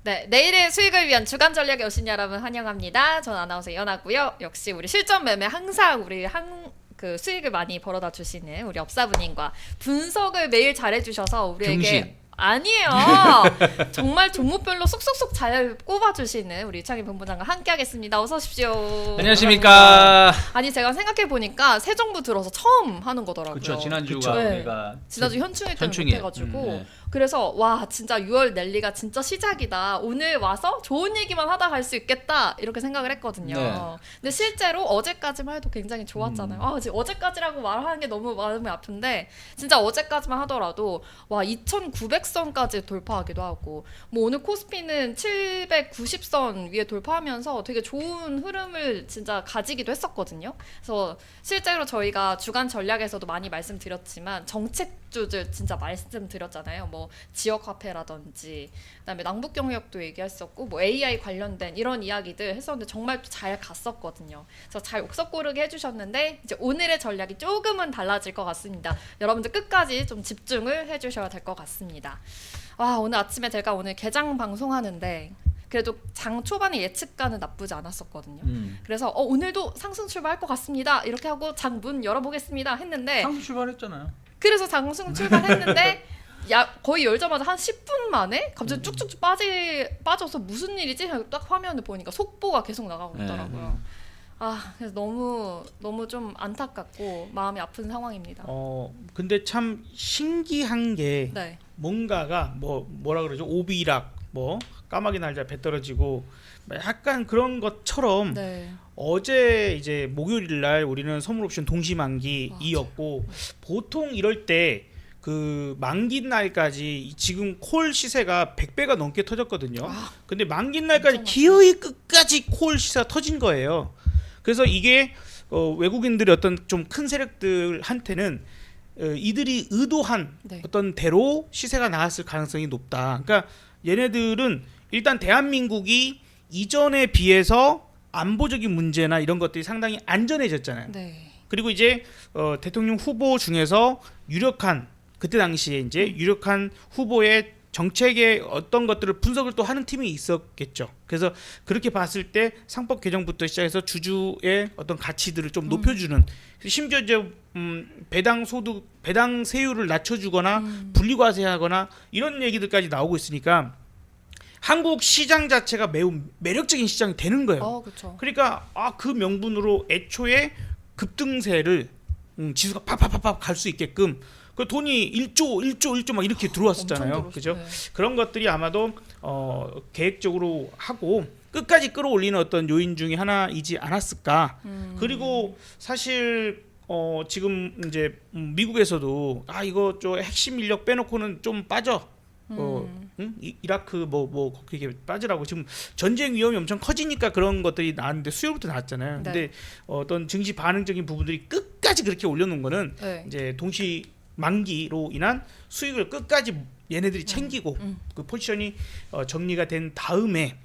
네, 내일의 수익을 위한 주간 전략에 오신 여러분 환영합니다. 전 아나운서 연아고요. 역시 우리 실전 매매 항상 우리 그 수익을 많이 벌어다 주시는 우리 업사부님과 분석을 매일 잘해주셔서 우리에게 병신. 아니에요. 정말 종목별로 쏙쏙쏙 잘 꼽아주시는 우리 이창희 본부장과 함께하겠습니다. 어서 오십시오. 안녕하십니까. 아니 제가 생각해 보니까 새 정부 들어서 처음 하는 거더라고요. 그렇죠. 지난주가 그쵸. 네. 우리가 지난주 현충일 때문에 현충일. 못해가지고 네. 그래서 와 진짜 6월 랠리가 진짜 시작이다. 오늘 와서 좋은 얘기만 하다 갈 수 있겠다 이렇게 생각을 했거든요. 네. 근데 실제로 어제까지만 해도 굉장히 좋았잖아요. 아 지금 어제까지라고 말하는 게 너무 마음이 아픈데 진짜 어제까지만 하더라도 와 2,900선까지 돌파하기도 하고 뭐 오늘 코스피는 790선 위에 돌파하면서 되게 좋은 흐름을 진짜 가지기도 했었거든요. 그래서 실제로 저희가 주간 전략에서도 많이 말씀드렸지만 정책주들 진짜 말씀드렸잖아요. 뭐 지역 화폐라든지 그다음에 남북 경협도 얘기했었고 뭐 AI 관련된 이런 이야기들 했었는데 정말 잘 갔었거든요. 그래서 잘 옥석 고르게 해주셨는데 이제 오늘의 전략이 조금은 달라질 것 같습니다. 여러분들 끝까지 좀 집중을 해주셔야 될 것 같습니다. 와 오늘 아침에 제가 오늘 개장 방송하는데 그래도 장 초반에 예측가는 나쁘지 않았었거든요. 그래서 오늘도 상승 출발할 것 같습니다. 이렇게 하고 장 문 열어보겠습니다 했는데 상승 출발했잖아요. 그래서 상승 출발했는데 거의 열자마자 한 10분 만에 갑자기 쭉쭉쭉 빠져서 무슨 일이지? 하고 딱 화면을 보니까 속보가 계속 나가고 있더라고요. 아 그래서 너무 좀 안타깝고 마음이 아픈 상황입니다. 근데 참 신기한 게 네. 뭔가가 뭐라 그러죠? 오비락 뭐 까마귀 날자 배 떨어지고 약간 그런 것처럼 네. 어제 이제 목요일 날 우리는 선물 옵션 동시 만기이었고 보통 이럴 때 그 만기 날까지 지금 콜 시세가 100배가 넘게 터졌거든요. 근데 만기 날까지 기어이 끝까지 콜 시세가 터진 거예요. 그래서 이게 외국인들이 어떤 좀 큰 세력들한테는 이들이 의도한 네. 어떤 대로 시세가 나왔을 가능성이 높다. 그러니까 얘네들은 일단 대한민국이 이전에 비해서 안보적인 문제나 이런 것들이 상당히 안전해졌잖아요. 네. 그리고 이제 대통령 후보 중에서 유력한 그때 당시에 이제 유력한 후보의 정책의 어떤 것들을 분석을 또 하는 팀이 있었겠죠. 그래서 그렇게 봤을 때 상법 개정부터 시작해서 주주의 어떤 가치들을 좀 높여주는 심지어 이제 배당 소득 배당 세율을 낮춰주거나 분리과세하거나 이런 얘기들까지 나오고 있으니까 한국 시장 자체가 매우 매력적인 시장이 되는 거예요. 그렇죠. 그러니까 그 명분으로 애초에 급등세를 지수가 팍팍팍팍 갈 수 있게끔 그 돈이 1조 막 이렇게 들어왔었잖아요. 그죠? 네. 그런 것들이 아마도 계획적으로 하고 끝까지 끌어올리는 어떤 요인 중에 하나이지 않았을까. 그리고 사실 지금 이제 미국에서도 이거 저 핵심 인력 빼놓고는 좀 빠져. 이라크 뭐 그렇게 빠지라고 지금 전쟁 위험이 엄청 커지니까 그런 것들이 나왔는데 수요일부터 나왔잖아요. 네. 근데 어떤 증시 반응적인 부분들이 끝까지 그렇게 올려놓은 거는 네. 이제 동시 만기로 인한 수익을 끝까지 얘네들이 챙기고 그 포지션이 정리가 된 다음에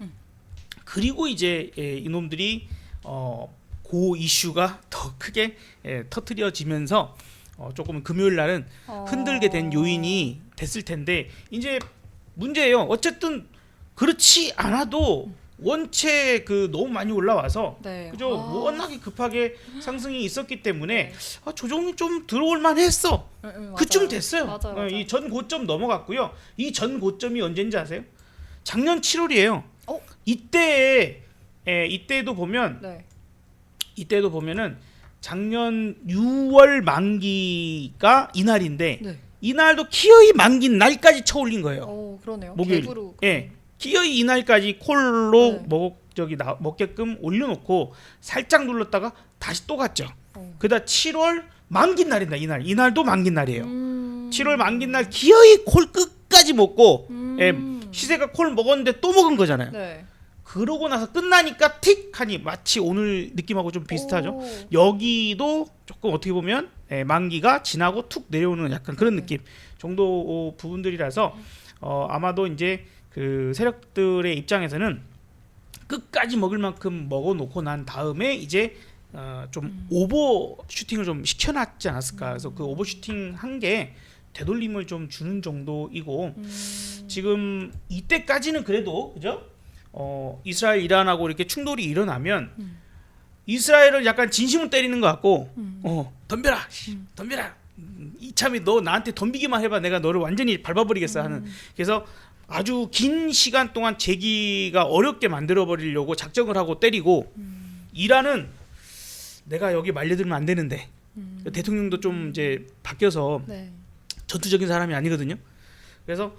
그리고 이제 이놈들이 고 이슈가 더 크게 터트려지면서 조금 금요일 날은 흔들게 된 요인이 됐을 텐데 이제 문제예요. 어쨌든 그렇지 않아도 원체 그 너무 많이 올라와서 네. 그죠? 워낙에 급하게 상승이 있었기 때문에 조정이 좀 들어올 만했어. 그쯤 됐어요. 맞아요. 이 전 고점 넘어갔고요. 이 전 고점이 언제인지 아세요? 작년 7월이에요. 이때도 보면 네. 이때도 보면은 작년 6월 만기가 이날인데 네. 이날도 기어이 만기 날까지 쳐올린 거예요. 그러네요. 목요일. 갭으로. 예. 기어이 이날까지 콜로 네. 먹게끔 올려놓고 살짝 눌렀다가 다시 또 갔죠. 그다 7월 만기 날이다. 이날도 만기 날이에요. 7월 만기 날 기어이 콜 끝까지 먹고 시세가 콜 먹었는데 또 먹은 거잖아요. 네. 그러고 나서 끝나니까 틱 하니 마치 오늘 느낌하고 좀 비슷하죠. 여기도 조금 어떻게 보면 만기가 지나고 툭 내려오는 약간 그런 느낌 정도 부분들이라서 아마도 이제 그 세력들의 입장에서는 끝까지 먹을 만큼 먹어놓고 난 다음에 이제 좀 오버 슈팅을 좀 시켜놨지 않았을까. 그래서 그 오버 슈팅 한 게 되돌림을 좀 주는 정도이고 지금 이때까지는 그래도 그죠? 이스라엘 이란하고 이렇게 충돌이 일어나면 이스라엘은 약간 진심을 때리는 것 같고 덤벼라 덤벼라 이참에 너 나한테 덤비기만 해봐 내가 너를 완전히 밟아버리겠어 하는 그래서 아주 긴 시간 동안 재기가 어렵게 만들어 버리려고 작정을 하고 때리고 이란은 내가 여기 말려들면 안 되는데 대통령도 좀 이제 바뀌어서 네. 전투적인 사람이 아니거든요. 그래서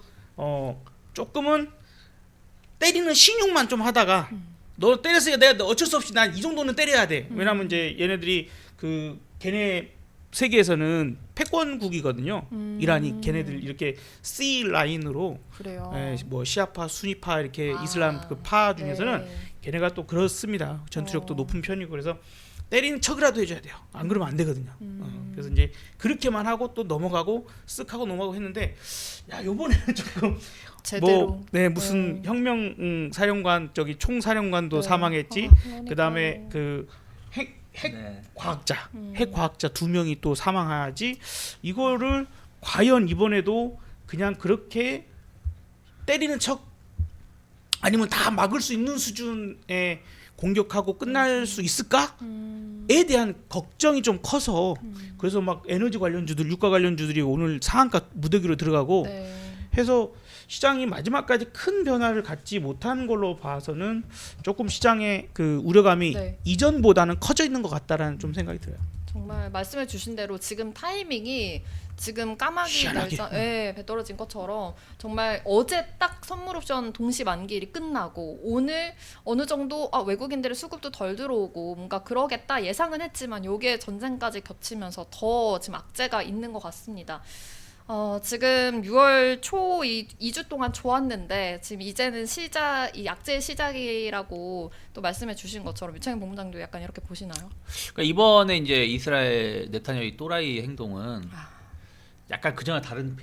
조금은 때리는 신용만 좀 하다가 너 때렸으니까 내가 어쩔 수 없이 난 이 정도는 때려야 돼. 왜냐면 이제 얘네들이 그 걔네 세계에서는 패권국이거든요. 이란이 걔네들 이렇게 C 라인으로 그래요. 뭐 시아파, 수니파 이렇게 이슬람 그 파 중에서는 네. 걔네가 또 그렇습니다. 전투력도 높은 편이고 그래서 때리는 척이라도 해줘야 돼요. 안 그러면 안 되거든요. 그래서 이제 그렇게만 하고 또 넘어가고 쓱 하고 넘어가고 했는데 야 요번에는 조금 제대로. 무슨 혁명 사령관 저기 총사령관도 네. 사망했지. 그러니까요. 그다음에 그 핵 네. 과학자 핵 과학자 2명이 또 사망하지. 이거를 과연 이번에도 그냥 그렇게 때리는 척 아니면 다 막을 수 있는 수준의 공격하고 끝날 수 있을까에 대한 걱정이 좀 커서 그래서 막 에너지 관련주들 유가 관련주들이 오늘 상한가 무더기로 들어가고 네. 해서 시장이 마지막까지 큰 변화를 갖지 못한 걸로 봐서는 조금 시장의 그 우려감이 네. 이전보다는 커져 있는 것 같다라는 좀 생각이 들어요. 정말 말씀해 주신 대로 지금 타이밍이 지금 까마귀 희한하게. 배 떨어진 것처럼 정말 어제 딱 선물 옵션 동시 만기일이 끝나고 오늘 어느 정도 외국인들의 수급도 덜 들어오고 뭔가 그러겠다 예상은 했지만 요게 전쟁까지 겹치면서 더 지금 악재가 있는 것 같습니다. 지금 6월 초 2주 동안 좋았는데 지금 이제는 이 악재의 시작이라고 또 말씀해 주신 것처럼 유창현 본부장도 약간 이렇게 보시나요? 그러니까 이번에 이제 이스라엘 네타냐후 또라이 행동은 약간 그전과 다른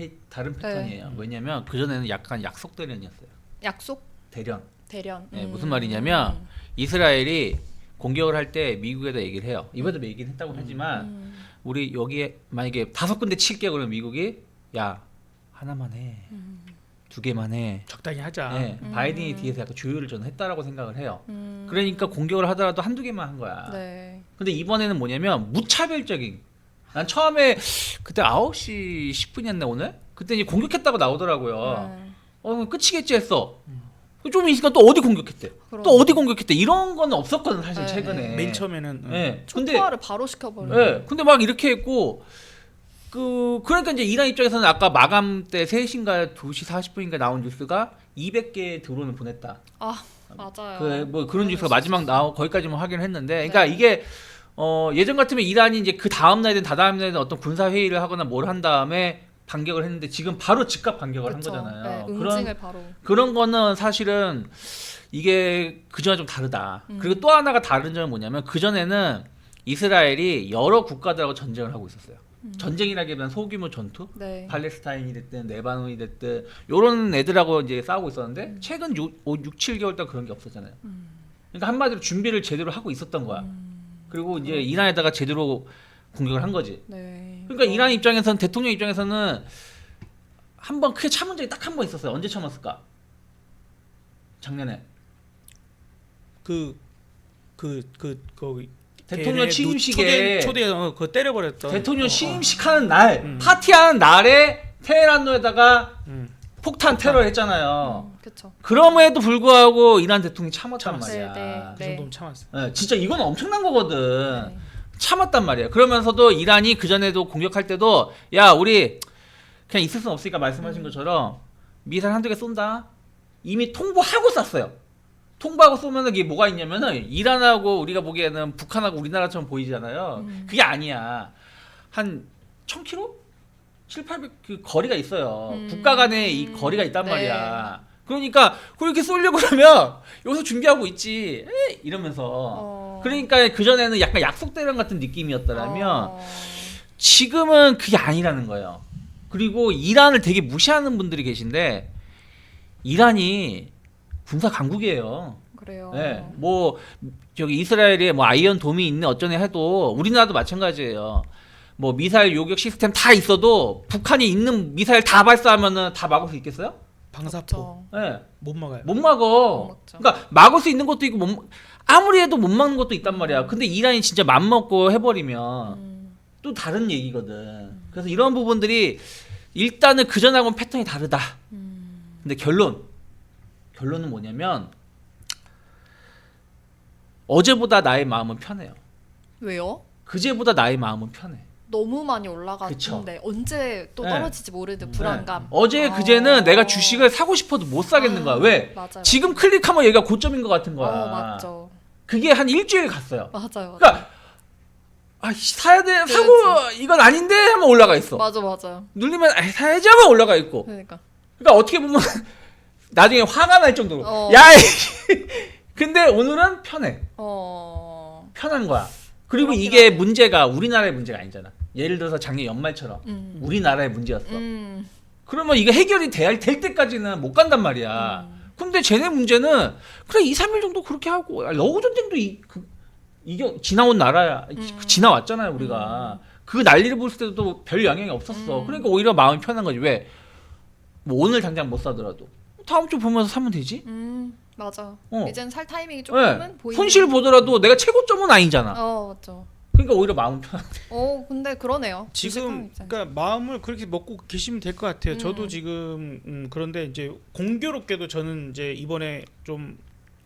패턴이에요. 왜냐면 그전에는 약간 약속 대련이었어요. 약속? 대련. 대련. 네, 무슨 말이냐면 이스라엘이 공격을 할 때 미국에다 얘기를 해요. 이번에도 얘기를 했다고 하지만 우리 여기에 만약에 5군데 칠게 그러면 미국이 야 하나만 해. 2개만 해. 적당히 하자. 네, 바이든이 뒤에서 약간 조율을 저는 했다라고 생각을 해요. 그러니까 공격을 하더라도 1-2개만 한 거야. 네. 근데 이번에는 뭐냐면 무차별적인. 난 처음에 그때 9시 10분이었네 오늘? 그때 이제 공격했다고 나오더라고요. 끝이겠지 했어. 좀 있으니까 또 어디 공격했대. 또 어디 공격했대. 이런 건 없었거든 사실 네, 최근에. 맨 처음에는 네. 근데 초토화를 바로 시켜버려. 네. 근데 막 이렇게 했고 그러니까 이제 이란 입장에서는 아까 마감 때 3시인가 2시 40분인가 나온 뉴스가 200개 드론을 보냈다. 맞아요. 뭐 그런 뉴스가 마지막 거기까지만 확인을 했는데, 그러니까 이게 예전 같으면 이란이 이제 그 다음 날이든 다다음 날이든 어떤 군사 회의를 하거나 뭘 한 다음에 반격을 했는데 지금 바로 즉각 반격을 한 거잖아요. 네, 응징을 바로. 그런 거는 사실은 이게 그전에 좀 다르다. 그리고 또 하나가 다른 점은 뭐냐면 그전에는 이스라엘이 여러 국가들하고 전쟁을 하고 있었어요. 전쟁이라기보다는 소규모 전투, 네. 팔레스타인이 됐든 레바논이 됐든 요런 애들하고 이제 싸우고 있었는데 최근 6-7개월 동안 그런 게 없었잖아요. 그러니까 한마디로 준비를 제대로 하고 있었던 거야. 그리고 이제 이란에다가 제대로 공격을 한 거지. 네. 그러니까 이란 입장에서는 대통령 입장에서는 한 번 크게 참은 적이 딱 한 번 있었어요. 언제 참았을까? 작년에. 거기 대통령 취임식에 초대 그거 때려버렸던 대통령 취임식 하는 날 파티하는 날에 테헤란로에다가 폭탄 테러 했잖아요. 그렇죠. 그럼에도 불구하고 이란 대통령이 참았단 참았어요. 말이야. 그 정도면 참았어. 네, 진짜 이건 엄청난 거거든. 네. 참았단 말이야. 그러면서도 이란이 그 전에도 공격할 때도 야 우리 그냥 있을 수는 없으니까 말씀하신 것처럼 미사일 1-2개 쏜다. 이미 통보하고 쐈어요. 통보하고 쏘면은 이게 뭐가 있냐면은 이란하고 우리가 보기에는 북한하고 우리나라처럼 보이잖아요. 그게 아니야. 한 1000km? 700-800 그 거리가 있어요. 국가 간에 이 거리가 있단 네. 말이야. 그러니까 그렇게 쏘려고 그러면 여기서 준비하고 있지. 에이, 이러면서. 그러니까 그전에는 약간 약속 대련 같은 느낌이었더라면 지금은 그게 아니라는 거예요. 그리고 이란을 되게 무시하는 분들이 계신데 이란이 군사 강국이에요. 그래요. 네, 뭐 저기 이스라엘에 뭐 아이언 돔이 있는 어쩌네 해도 우리나라도 마찬가지예요. 뭐 미사일 요격 시스템 다 있어도 북한이 있는 미사일 다 발사하면은 다 막을 수 있겠어요? 방사포 예. 못 막아요. 못 막어. 못 막죠. 그러니까 막을 수 있는 것도 있고 아무리 해도 못 막는 것도 있단 말이야. 근데 이란이 진짜 맘먹고 해버리면 또 다른 얘기거든. 그래서 이런 부분들이 일단은 그전하고는 패턴이 다르다. 근데 결론은 뭐냐면 어제보다 나의 마음은 편해요. 왜요? 그제보다 나의 마음은 편해. 너무 많이 올라갔는데 언제 또 네. 떨어질지 모르는 불안감. 네. 어제 그제는 내가 주식을 사고 싶어도 못 사겠는 거야. 왜? 맞아요. 지금 클릭하면 얘가 고점인 것 같은 거야. 맞죠. 그게 한 일주일 갔어요. 맞아요. 그러니까 사야 돼, 사고 이건 아닌데 하면 올라가 있어. 맞아. 누르면 사야지 하면 올라가 있고. 그러니까. 그러니까 어떻게 보면 나중에 화가 날 정도로. 어. 야, 근데 오늘은 편해. 편한 거야. 그리고 그렇긴 이게 하네. 문제가 우리나라의 문제가 아니잖아. 예를 들어서 작년 연말처럼 우리나라의 문제였어. 그러면 이게 해결이 될 때까지는 못 간단 말이야. 근데 쟤네 문제는 그래 2, 3일 정도 그렇게 하고 러우 전쟁도 이게 지나온 나라야. 지나왔잖아요 우리가. 그 난리를 볼 때도 별 영향이 없었어. 그러니까 오히려 마음이 편한 거지. 왜? 뭐 오늘 당장 못 사더라도 다음 주 보면서 사면 되지. 맞아. 어. 이젠 살 타이밍이 네. 조금은 보이는. 손실 보더라도 내가 최고점은 아니잖아. 맞죠. 그러니까 오히려 마음 편. 근데 그러네요. 지금 주식하는 입장에서. 그러니까 마음을 그렇게 먹고 계시면 될 것 같아요. 저도 지금 그런데 이제 공교롭게도 저는 이제 이번에 좀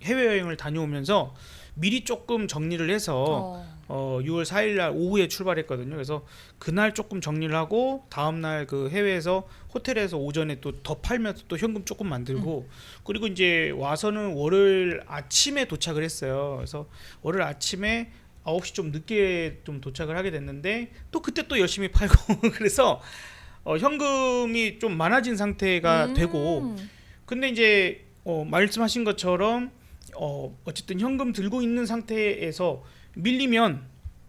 해외 여행을 다녀오면서 미리 조금 정리를 해서 6월 4일 날 오후에 출발했거든요. 그래서 그날 조금 정리를 하고 다음 날 그 해외에서 호텔에서 오전에 또 더 팔면서 또 현금 조금 만들고 그리고 이제 와서는 월요일 아침에 도착을 했어요. 그래서 월요일 아침에 9시 좀 늦게 좀 도착을 하게 됐는데 또 그때 또 열심히 팔고 그래서 현금이 좀 많아진 상태가 되고 근데 이제 말씀하신 것처럼 어쨌든 현금 들고 있는 상태에서 밀리면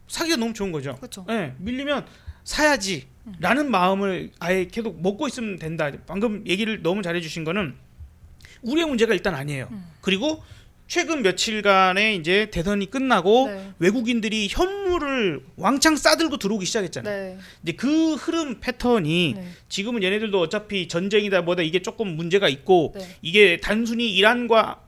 사기가 너무 좋은 거죠. 그렇죠. 네, 밀리면 사야지 라는 마음을 아예 계속 먹고 있으면 된다. 방금 얘기를 너무 잘해주신 거는 우리의 문제가 일단 아니에요. 그리고 최근 며칠간의 이제 대선이 끝나고 네. 외국인들이 현물을 왕창 싸들고 들어오기 시작했잖아요. 네. 이제 그 흐름 패턴이 네. 지금은 얘네들도 어차피 전쟁이다 뭐다 이게 조금 문제가 있고 네. 이게 단순히 이란과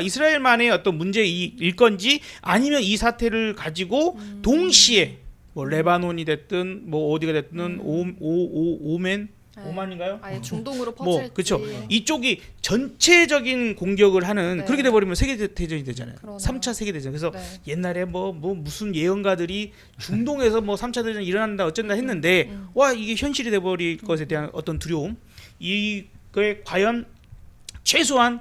이스라엘만의 어떤 문제일 건지 아니면 이 사태를 가지고 동시에 뭐 레바논이 됐든 뭐 어디가 됐든 오맨 네. 오만인가요? 아예 중동으로 뭐 퍼질지. 그렇죠. 이쪽이 전체적인 공격을 하는 네. 그렇게 돼 버리면 세계 대전이 되잖아요. 그러네요. 3차 세계 대전. 그래서 네. 옛날에 뭐 무슨 예언가들이 중동에서 뭐 3차 대전이 일어난다 어쩐다 했는데 와 이게 현실이 돼 버릴 것에 대한 어떤 두려움. 이거에 과연 최소한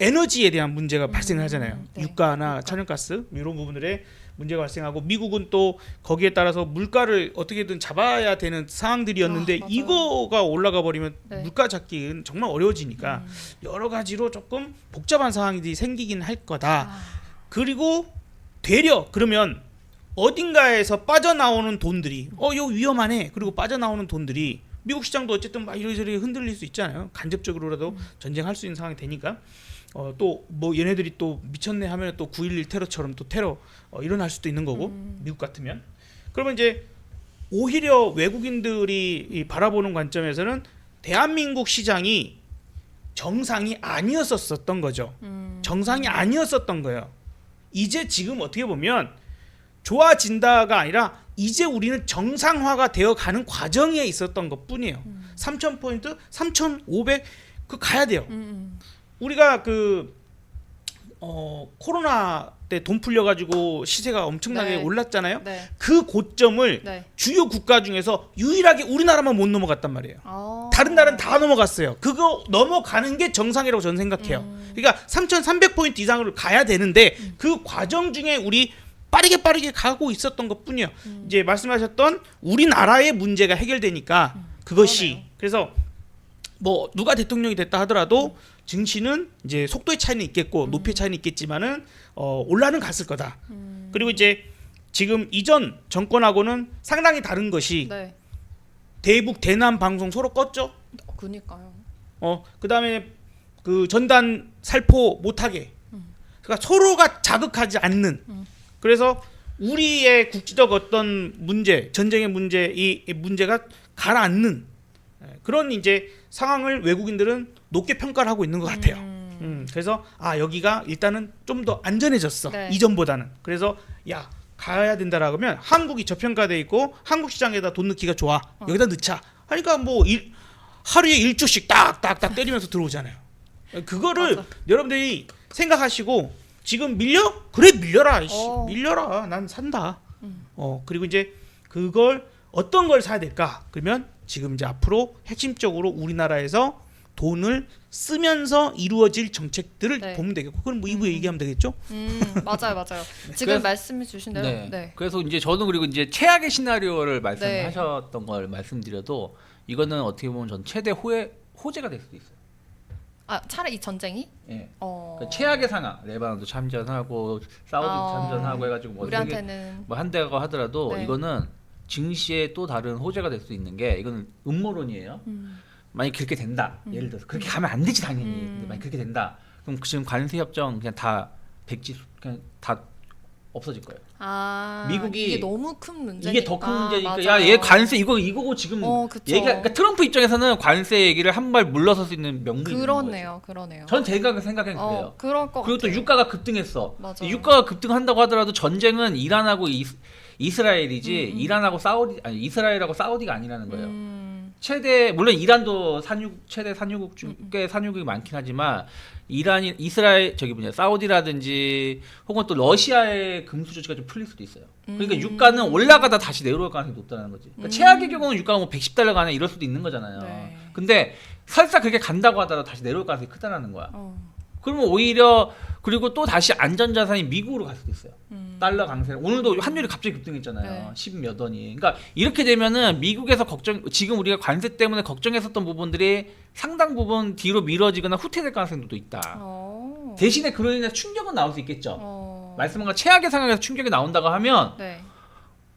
에너지에 대한 문제가 발생을 하잖아요. 네. 유가나 천연가스 이런 부분들에 문제가 발생하고 미국은 또 거기에 따라서 물가를 어떻게든 잡아야 되는 상황들이었는데 맞아요. 이거가 올라가 버리면 네. 물가 잡기는 정말 어려워지니까 여러 가지로 조금 복잡한 상황이 생기긴 할 거다. 그리고 되려 그러면 어딘가에서 빠져나오는 돈들이 이거 위험하네. 그리고 빠져나오는 돈들이 미국 시장도 어쨌든 막 이리저리 흔들릴 수 있잖아요. 간접적으로라도 전쟁할 수 있는 상황이 되니까 또 뭐 얘네들이 또 미쳤네 하면 또 9.11 테러처럼 또 테러 일어날 수도 있는 거고 미국 같으면 그러면 이제 오히려 외국인들이 이 바라보는 관점에서는 대한민국 시장이 정상이 아니었었던 거죠. 정상이 아니었었던 거예요. 이제 지금 어떻게 보면 좋아진다가 아니라 이제 우리는 정상화가 되어 가는 과정에 있었던 것뿐이에요. 3,000포인트, 3,500 그 가야 돼요. 우리가 코로나 때 돈 풀려가지고 시세가 엄청나게 네. 올랐잖아요. 네. 그 고점을 네. 주요 국가 중에서 유일하게 우리나라만 못 넘어갔단 말이에요. 다른 나라는 다 넘어갔어요. 그거 넘어가는 게 정상이라고 저는 생각해요. 그러니까 3,300포인트 이상으로 가야 되는데 그 과정 중에 우리 빠르게 가고 있었던 것뿐이에요. 이제 말씀하셨던 우리나라의 문제가 해결되니까 그것이 그러네요. 그래서 뭐 누가 대통령이 됐다 하더라도 증시는 이제 속도의 차이는 있겠고 높이의 차이는 있겠지만은 올라는 갔을 거다. 그리고 이제 지금 이전 정권하고는 상당히 다른 것이 네. 대북 대남 방송 서로 껐죠. 그니까요. 그다음에 그 전단 살포 못하게. 그러니까 서로가 자극하지 않는. 그래서 우리의 국지적 어떤 문제, 전쟁의 문제, 이 문제가 가라앉는 그런 이제 상황을 외국인들은 높게 평가를 하고 있는 것 같아요. 그래서 여기가 일단은 좀 더 안전해졌어. 네. 이전보다는. 그래서 야 가야 된다라고 하면 한국이 저평가돼 있고 한국 시장에다 돈 넣기가 좋아. 여기다 넣자. 하니까 뭐 하루에 1조씩 딱딱딱 때리면서 들어오잖아요. 그거를 맞아. 여러분들이 생각하시고 지금 밀려? 그래 밀려라. 이씨. 밀려라. 난 산다. 그리고 이제 그걸 어떤 걸 사야 될까? 그러면 지금 이제 앞으로 핵심적으로 우리나라에서 돈을 쓰면서 이루어질 정책들을 네. 보면 되겠고, 그건 뭐 2부에 얘기하면 되겠죠? 맞아요. 지금 그래서- 말씀해 주신 대로 네. 네. 그래서 이제 저는 그리고 이제 최악의 시나리오를 네. 말씀하셨던 걸 말씀드려도 이거는 어떻게 보면 전 최대 호재가 될 수도 있어요. 차라리 이 전쟁이 예. 어... 그러니까 최악의 상황, 레바논도 참전하고 사우디도 참전하고 해가지고 뭐 세계 우리한테는 뭐 한다고 하더라도 네. 이거는 증시에 또 다른 호재가 될 수 있는 게 이거는 음모론이에요. 만약 그렇게 된다, 예를 들어서 그렇게 가면 안 되지 당연히. 근데 만약 그렇게 된다, 그럼 지금 관세 협정 그냥 다 백지 그냥 다 없어질 거예요. 미국이 이게 너무 큰 문제니까. 이게 더 큰 문제니까 맞아요. 야 얘 관세 이거고 지금 그쵸. 그러니까 트럼프 입장에서는 관세 얘기를 한 발 물러설 수 있는 명분이 있는 거예요. 그러네요. 전 제가 생각엔 그래요. 그럴 것 그리고 또 같아요. 유가가 급등했어. 맞아요. 유가가 급등한다고 하더라도 전쟁은 이란하고 이스라엘이지 이란하고 이스라엘하고 사우디가 아니라는 거예요. 물론 이란도 최대 산유국 꽤 산유국이 많긴 하지만 이스라엘 사우디라든지 혹은 또 러시아의 금수 조치가 좀 풀릴 수도 있어요. 그러니까 유가는 올라가다 다시 내려올 가능성이 높다는 거지. 그러니까 최악의 경우는 유가가 뭐 110달러 가냐 이럴 수도 있는 거잖아요. 네. 근데 설사 그렇게 간다고 하더라도 다시 내려올 가능성이 크다라는 거야. 그러면 오히려 그리고 또 다시 안전자산이 미국으로 갈 수도 있어요. 달러 강세. 오늘도 환율이 갑자기 급등했잖아요. 네. 10몇 원이. 그러니까 이렇게 되면은 미국에서 지금 우리가 관세 때문에 걱정했었던 부분들이 상당 부분 뒤로 미뤄지거나 후퇴될 가능성도 있다. 대신에 그로 인해서 충격은 나올 수 있겠죠. 말씀한 것 최악의 상황에서 충격이 나온다고 하면 네.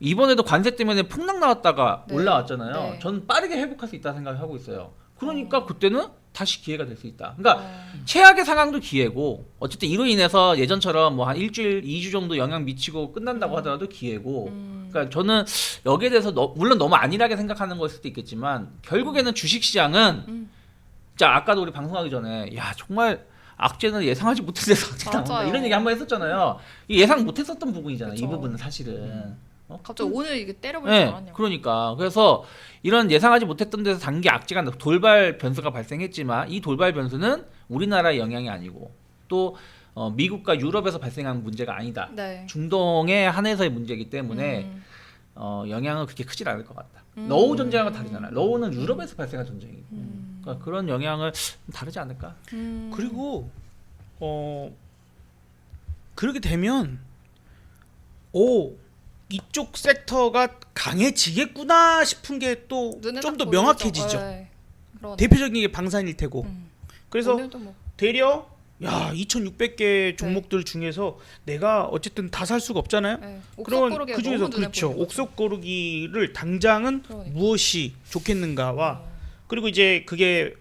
이번에도 관세 때문에 폭락 나왔다가 네. 올라왔잖아요. 네. 저는 빠르게 회복할 수 있다 생각하고 있어요. 그러니까 그때는 다시 기회가 될 수 있다. 그러니까 최악의 상황도 기회고 어쨌든 이로 인해서 예전처럼 뭐 한 일주일, 2주 정도 영향 미치고 끝난다고 하더라도 기회고. 그러니까 저는 여기에 대해서 물론 너무 안일하게 생각하는 거일 수도 있겠지만 결국에는 주식시장은 진짜 아까도 우리 방송하기 전에 야 정말 악재는 예상하지 못한 데서 악재가 나온다 맞아요. 이런 얘기 한번 했었잖아요. 이 예상 못했었던 부분이잖아요. 그쵸. 이 부분은 사실은. 갑자기 오늘 이게 때려볼 줄 네, 알았냐. 그러니까 그래서 이런 예상하지 못했던 데서 단기 악재가 돌발 변수가 발생했지만 이 돌발 변수는 우리나라의 영향이 아니고 또 미국과 유럽에서 발생한 문제가 아니다. 네. 중동에 한해서의 문제이기 때문에 영향은 그렇게 크질 않을 것 같다. 러우 전쟁하고 다르잖아요. 러우는 유럽에서 발생한 전쟁이고 그러니까 그런 영향을 좀 다르지 않을까? 그리고 그렇게 되면 이쪽 섹터가 강해지겠구나 싶은 게 또 눈에 좀 딱 더 보이죠. 명확해지죠. 네. 그러네. 대표적인 게 방산일 테고. 그래서 오늘도 뭐. 되려 2,600개 종목들 중에서 내가 어쨌든 다 살 수가 없잖아요. 네. 그러면 옥석고르기가 그 중에서 너무 눈에 그렇죠. 보이는 거죠. 옥석 고르기를 당장은 그러니까. 무엇이 좋겠는가와 그리고 이제 그게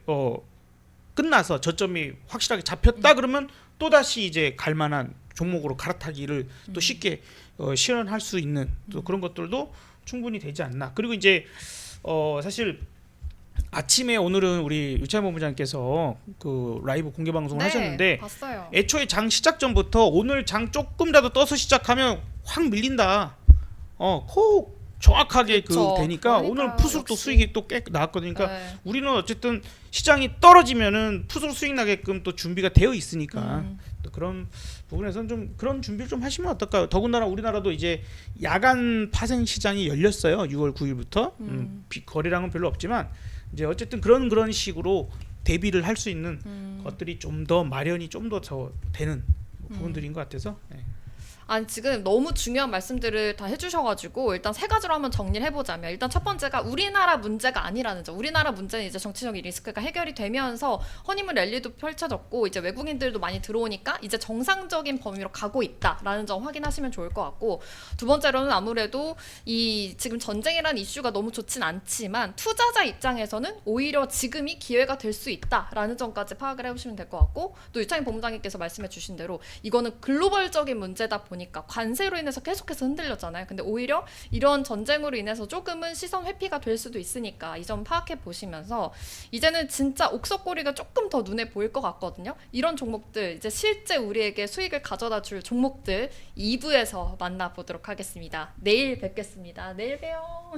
끝나서 저점이 확실하게 잡혔다 그러면 또 다시 이제 갈 만한 종목으로 갈아타기를 또 쉽게 실현할 수 있는 또 그런 것들도 충분히 되지 않나. 그리고 이제 사실 아침에 오늘은 우리 유채한 본부장께서 그 라이브 공개 방송을 네, 하셨는데 봤어요. 애초에 장 시작 전부터 오늘 장 조금이라도 떠서 시작하면 확 밀린다. 콕 정확하게 그쵸. 되니까 그러니까요, 오늘 푸스로 또 역시. 수익이 또 꽤 나왔거든요. 그러니까 네. 우리는 어쨌든 시장이 떨어지면은 푸스로 수익 나게끔 또 준비가 되어 있으니까 또 그런 부분에서는 좀 그런 준비를 좀 하시면 어떨까요? 더군다나 우리나라도 이제 야간 파생 시장이 열렸어요. 6월 9일부터 거래량은 별로 없지만 이제 어쨌든 그런 식으로 대비를 할 수 있는 것들이 좀 더 마련이 좀 더 되는 부분들인 것 같아서. 네. 아니 지금 너무 중요한 말씀들을 다 해주셔가지고 일단 세 가지로 한번 정리를 해보자면 일단 첫 번째가 우리나라 문제가 아니라는 점. 우리나라 문제는 이제 정치적인 리스크가 해결이 되면서 허니문 랠리도 펼쳐졌고 이제 외국인들도 많이 들어오니까 이제 정상적인 범위로 가고 있다라는 점 확인하시면 좋을 것 같고 두 번째로는 아무래도 이 지금 전쟁이라는 이슈가 너무 좋진 않지만 투자자 입장에서는 오히려 지금이 기회가 될 수 있다라는 점까지 파악을 해보시면 될 것 같고 또 유창희 본부장님께서 말씀해 주신 대로 이거는 글로벌적인 문제다 보니까 보니까 관세로 인해서 계속해서 흔들렸잖아요. 근데 오히려 이런 전쟁으로 인해서 조금은 시선 회피가 될 수도 있으니까 이 점 파악해 보시면서 이제는 진짜 옥석고리가 조금 더 눈에 보일 것 같거든요. 이런 종목들 이제 실제 우리에게 수익을 가져다 줄 종목들 2부에서 만나보도록 하겠습니다. 내일 뵙겠습니다. 내일 봬요.